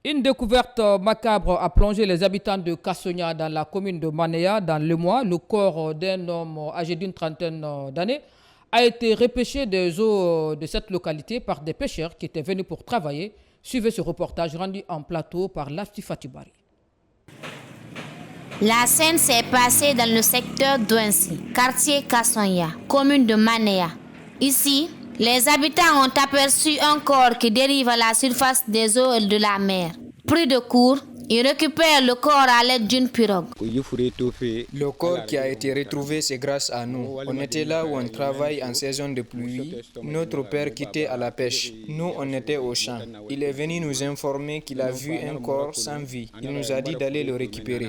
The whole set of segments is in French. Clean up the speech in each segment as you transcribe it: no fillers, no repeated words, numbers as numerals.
Une découverte macabre a plongé les habitants de Kassonia dans la commune de Manéa dans le mois. Le corps d'un homme âgé d'une trentaine d'années a été repêché des eaux de cette localité par des pêcheurs qui étaient venus pour travailler. Suivez ce reportage rendu en plateau par Lafti Fatibari. La scène s'est passée dans le secteur d'Ouensi, quartier Kassonia, commune de Manéa. Ici, les habitants ont aperçu un corps qui dérive à la surface des eaux de la mer. Pris de court, ils récupèrent le corps à l'aide d'une pirogue. Le corps qui a été retrouvé, c'est grâce à nous. On était là où on travaille en saison de pluie. Notre père quittait à la pêche. Nous, on était au champ. Il est venu nous informer qu'il a vu un corps sans vie. Il nous a dit d'aller le récupérer.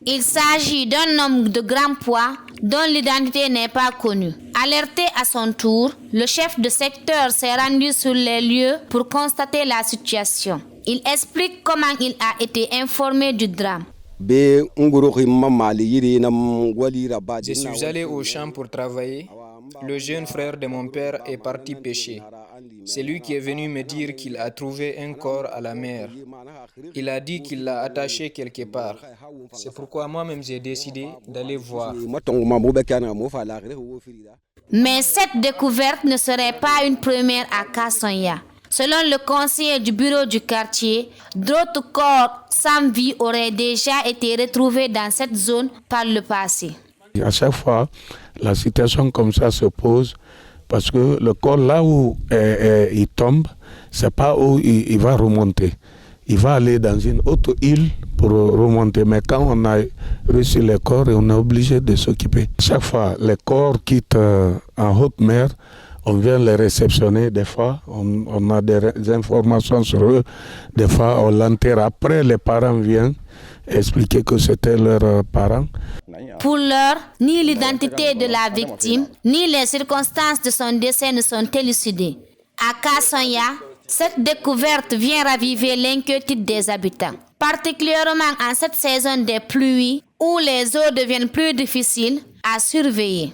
Il s'agit d'un homme de grand poids dont l'identité n'est pas connue. Alerté à son tour, le chef de secteur s'est rendu sur les lieux pour constater la situation. Il explique comment il a été informé du drame. Je suis allé au champ pour travailler. Le jeune frère de mon père est parti pêcher. C'est lui qui est venu me dire qu'il a trouvé un corps à la mer. Il a dit qu'il l'a attaché quelque part. C'est pourquoi moi-même j'ai décidé d'aller voir. Mais cette découverte ne serait pas une première à Kassonia. Selon le conseiller du bureau du quartier, d'autres corps sans vie auraient déjà été retrouvés dans cette zone par le passé. À chaque fois, la situation comme ça se pose parce que le corps là où il tombe, c'est pas où il va remonter. Il va aller dans une autre île pour remonter. Mais quand on a reçu les corps, on est obligé de s'occuper. Chaque fois, les corps quittent en haute mer, on vient les réceptionner. Des fois, on a des informations sur eux. Des fois, on l'enterre. Après, les parents viennent expliquer que c'était leurs parents. Pour l'heure, ni l'identité de la victime, ni les circonstances de son décès ne sont élucidées. À Kassonia, cette découverte vient raviver l'inquiétude des habitants, particulièrement en cette saison des pluies où les eaux deviennent plus difficiles à surveiller.